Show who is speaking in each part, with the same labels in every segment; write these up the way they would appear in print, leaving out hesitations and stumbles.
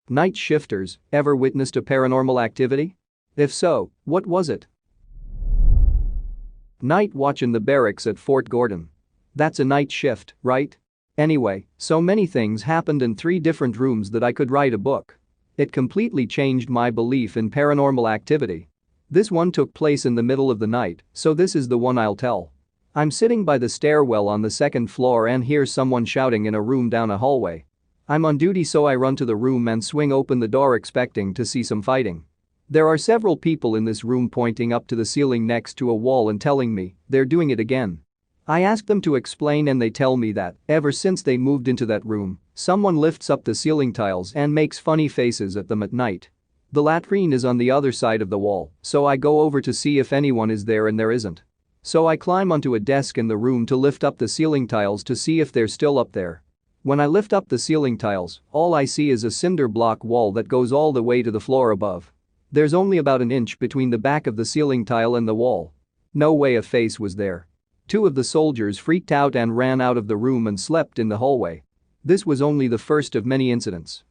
Speaker 1: Night shifters, ever witnessed a paranormal activity? If so, what was it? Night watch in the barracks at Fort Gordon. That's a night shift, right? Anyway, so many things happened in 3 different rooms that I could write a book. It completely changed my belief in paranormal activity. This one took place in the middle of the night, so this is the one I'll tell. I'm sitting by the stairwell on the 2nd floor and hear someone shouting in a room down a hallway. I'm on duty, so I run to the room and swing open the door expecting to see some fighting. There are several people in this room pointing up to the ceiling next to a wall and telling me they're doing it again. I ask them to explain and they tell me that ever since they moved into that room, someone lifts up the ceiling tiles and makes funny faces at them at night. The latrine is on the other side of the wall, so I go over to see if anyone is there and there isn't. So I climb onto a desk in the room to lift up the ceiling tiles to see if they're still up there. When I lift up the ceiling tiles, all I see is a cinder block wall that goes all the way to the floor above. There's only about an inch between the back of the ceiling tile and the wall. No way a face was there. 2 of the soldiers freaked out and ran out of the room and slept in the hallway. This was only the first of many incidents.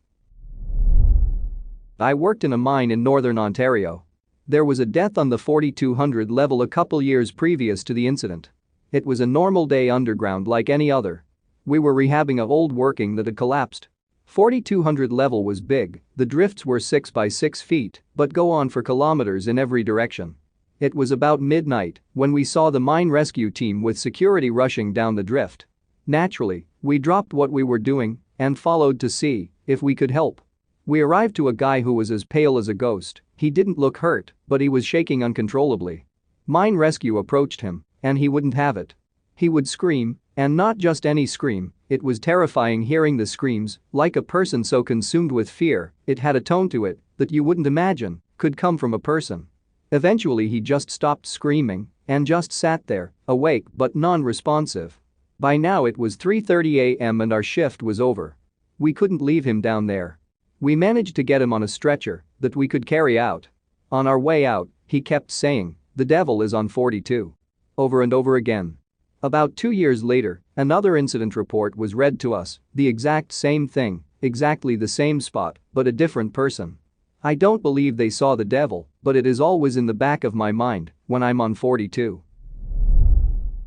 Speaker 1: I worked in a mine in northern Ontario. There was a death on the 4200 level a couple years previous to the incident. It was a normal day underground like any other. We were rehabbing a old working that had collapsed. 4200 level was big, the drifts were 6 by 6 feet, but go on for kilometers in every direction. It was about midnight when we saw the mine rescue team with security rushing down the drift. Naturally, we dropped what we were doing and followed to see if we could help. We arrived to a guy who was as pale as a ghost. He didn't look hurt, but he was shaking uncontrollably. Mine rescue approached him, and he wouldn't have it. He would scream, and not just any scream, it was terrifying hearing the screams, like a person so consumed with fear, it had a tone to it that you wouldn't imagine could come from a person. Eventually he just stopped screaming and just sat there, awake but non-responsive. By now it was 3:30 a.m. and our shift was over. We couldn't leave him down there. We managed to get him on a stretcher that we could carry out. On our way out, he kept saying, "The devil is on 42." Over and over again. About 2 years later, another incident report was read to us, the exact same thing, exactly the same spot, but a different person. I don't believe they saw the devil, but it is always in the back of my mind when I'm on 42.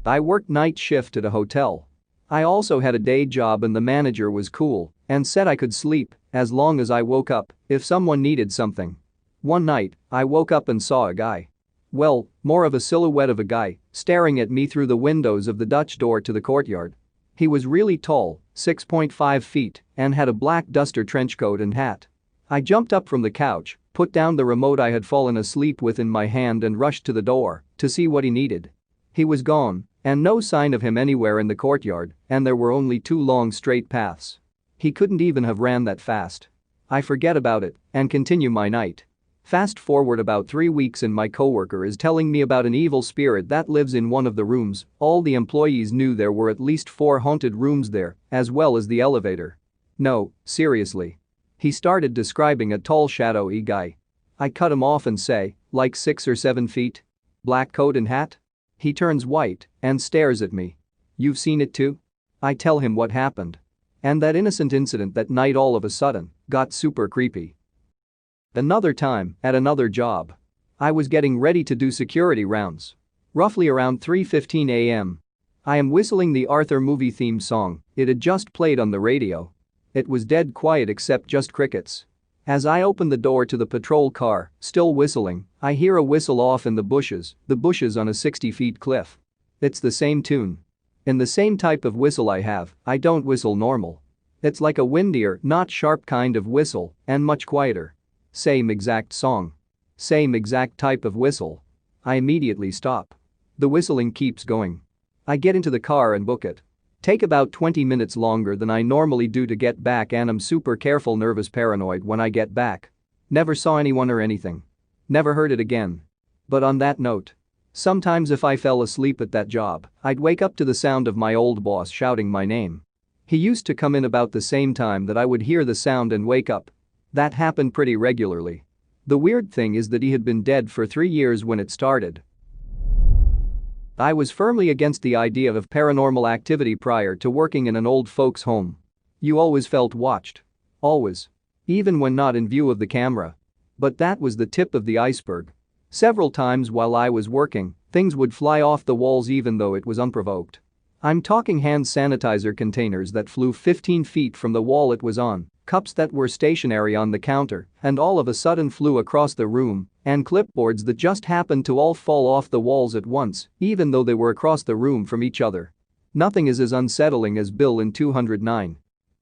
Speaker 1: I worked night shift at a hotel. I also had a day job and the manager was cool and said I could sleep as long as I woke up if someone needed something. One night, I woke up and saw a guy. Well, more of a silhouette of a guy, staring at me through the windows of the Dutch door to the courtyard. He was really tall, 6.5 feet, and had a black duster trench coat and hat. I jumped up from the couch, put down the remote I had fallen asleep with in my hand and rushed to the door to see what he needed. He was gone, and no sign of him anywhere in the courtyard, and there were only 2 long straight paths. He couldn't even have ran that fast. I forget about it and continue my night. Fast forward about 3 weeks and my coworker is telling me about an evil spirit that lives in one of the rooms. All the employees knew there were at least 4 haunted rooms there, as well as the elevator. No, seriously. He started describing a tall shadowy guy. I cut him off and say, like 6 or 7 feet? Black coat and hat? He turns white and stares at me. You've seen it too? I tell him what happened. And that innocent incident that night all of a sudden got super creepy. Another time, at another job. I was getting ready to do security rounds. Roughly around 3:15 a.m. I am whistling the Arthur movie theme song, it had just played on the radio. It was dead quiet except just crickets. As I open the door to the patrol car, still whistling, I hear a whistle off in the bushes on a 60-foot cliff. It's the same tune. In the same type of whistle I don't whistle normal. It's like a windier, not sharp kind of whistle, and much quieter. Same exact song. Same exact type of whistle. I immediately stop. The whistling keeps going. I get into the car and book it. Take about 20 minutes longer than I normally do to get back and I'm super careful, nervous, paranoid when I get back. Never saw anyone or anything. Never heard it again. But on that note, sometimes if I fell asleep at that job, I'd wake up to the sound of my old boss shouting my name. He used to come in about the same time that I would hear the sound and wake up. That happened pretty regularly. The weird thing is that he had been dead for 3 years when it started. I was firmly against the idea of paranormal activity prior to working in an old folks' home. You always felt watched. Always. even when not in view of the camera. But that was the tip of the iceberg. Several times while I was working, things would fly off the walls even though it was unprovoked. I'm talking hand sanitizer containers that flew 15 feet from the wall it was on, cups that were stationary on the counter and all of a sudden flew across the room, and clipboards that just happened to all fall off the walls at once, even though they were across the room from each other. Nothing is as unsettling as Bill in 209.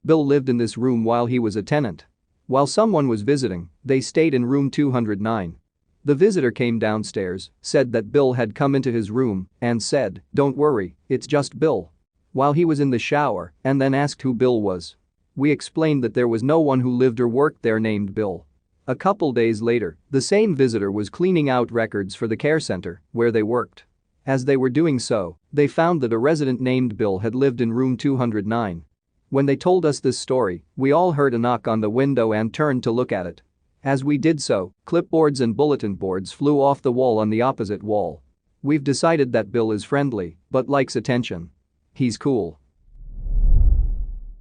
Speaker 1: Bill lived in this room while he was a tenant. While someone was visiting, they stayed in room 209. The visitor came downstairs, said that Bill had come into his room, and said, "Don't worry, it's just Bill," while he was in the shower, and then asked who Bill was. We explained that there was no one who lived or worked there named Bill. A couple days later, the same visitor was cleaning out records for the care center where they worked. As they were doing so, they found that a resident named Bill had lived in room 209. When they told us this story, we all heard a knock on the window and turned to look at it. As we did so, clipboards and bulletin boards flew off the wall on the opposite wall. We've decided that Bill is friendly, but likes attention. He's cool.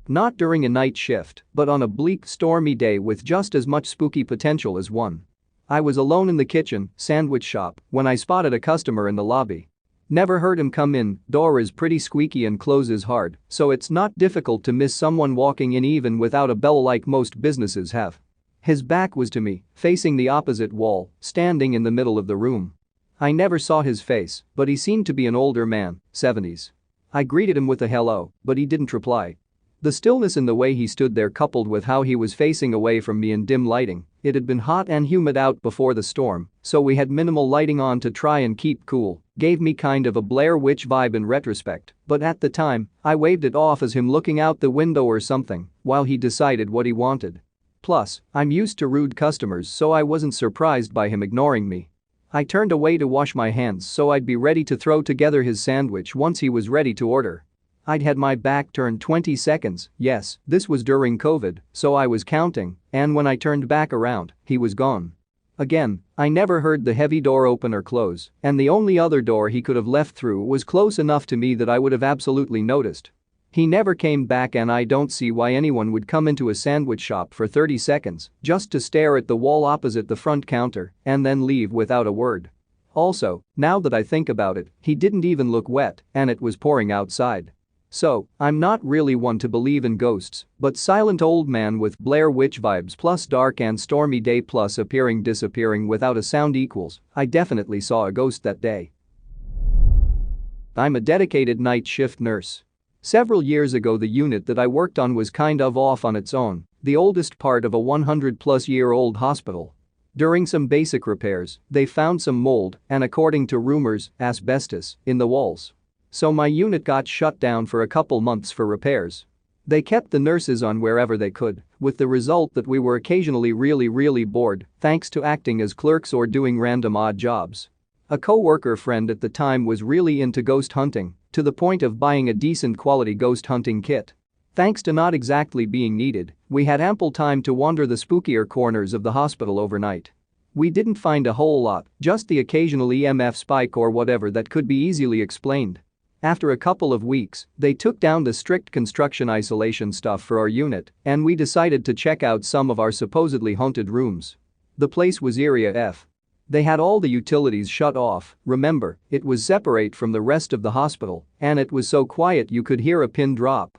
Speaker 1: Not during a night shift, but on a bleak, stormy day with just as much spooky potential as one. I was alone in the kitchen, sandwich shop, when I spotted a customer in the lobby. Never heard him come in, door is pretty squeaky and closes hard, so it's not difficult to miss someone walking in even without a bell like most businesses have. His back was to me, facing the opposite wall, standing in the middle of the room. I never saw his face, but he seemed to be an older man, 70s. I greeted him with a hello, but he didn't reply. The stillness in the way he stood there coupled with how he was facing away from me in dim lighting, it had been hot and humid out before the storm, so we had minimal lighting on to try and keep cool, gave me kind of a Blair Witch vibe in retrospect, but at the time, I waved it off as him looking out the window or something while he decided what he wanted. Plus, I'm used to rude customers, so I wasn't surprised by him ignoring me. I turned away to wash my hands so I'd be ready to throw together his sandwich once he was ready to order. I'd had my back turned 20 seconds, yes, this was during COVID, so I was counting, and when I turned back around, he was gone. Again, I never heard the heavy door open or close, and the only other door he could have left through was close enough to me that I would have absolutely noticed. He never came back, and I don't see why anyone would come into a sandwich shop for 30 seconds just to stare at the wall opposite the front counter and then leave without a word. Also, now that I think about it, he didn't even look wet and it was pouring outside. So, I'm not really one to believe in ghosts, but silent old man with Blair Witch vibes plus dark and stormy day plus appearing disappearing without a sound equals, I definitely saw a ghost that day. I'm a dedicated night shift nurse. Several years ago the unit that I worked on was kind of off on its own, the oldest part of a 100-plus-year-old hospital. During some basic repairs, they found some mold and, according to rumors, asbestos in the walls. So my unit got shut down for a couple months for repairs. They kept the nurses on wherever they could, with the result that we were occasionally really bored thanks to acting as clerks or doing random odd jobs. A co-worker friend at the time was really into ghost hunting, to the point of buying a decent quality ghost hunting kit. Thanks to not exactly being needed, we had ample time to wander the spookier corners of the hospital overnight. We didn't find a whole lot, just the occasional EMF spike or whatever that could be easily explained. After a couple of weeks, they took down the strict construction isolation stuff for our unit, and we decided to check out some of our supposedly haunted rooms. The place was eerie AF. They had all the utilities shut off, remember, it was separate from the rest of the hospital, and it was so quiet you could hear a pin drop.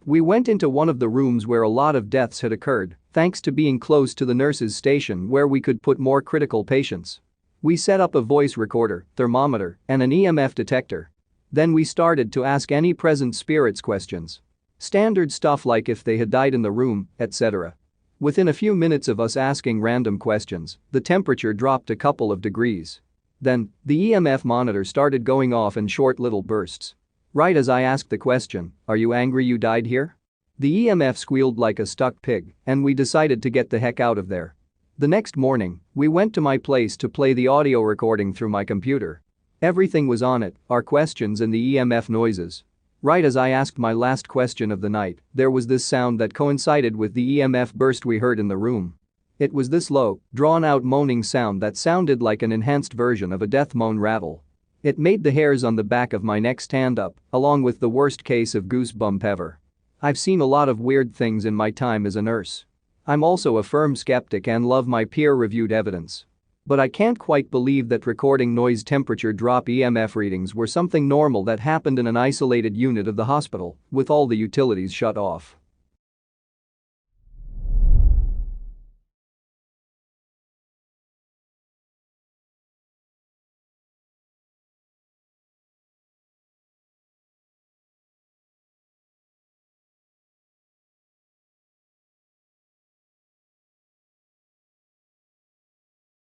Speaker 1: We went into one of the rooms where a lot of deaths had occurred, thanks to being close to the nurse's station where we could put more critical patients. We set up a voice recorder, thermometer, and an EMF detector. Then we started to ask any present spirits questions. Standard stuff like if they had died in the room, etc. Within a few minutes of us asking random questions, the temperature dropped a couple of degrees. Then, the EMF monitor started going off in short little bursts. Right as I asked the question, "Are you angry you died here?" the EMF squealed like a stuck pig, and we decided to get the heck out of there. The next morning, we went to my place to play the audio recording through my computer. Everything was on it, our questions and the EMF noises. Right as I asked my last question of the night, there was this sound that coincided with the EMF burst we heard in the room. It was this low, drawn-out moaning sound that sounded like an enhanced version of a death moan rattle. It made the hairs on the back of my neck stand up, along with the worst case of goosebump ever. I've seen a lot of weird things in my time as a nurse. I'm also a firm skeptic and love my peer-reviewed evidence. But I can't quite believe that recording noise temperature drop EMF readings were something normal that happened in an isolated unit of the hospital with all the utilities shut off.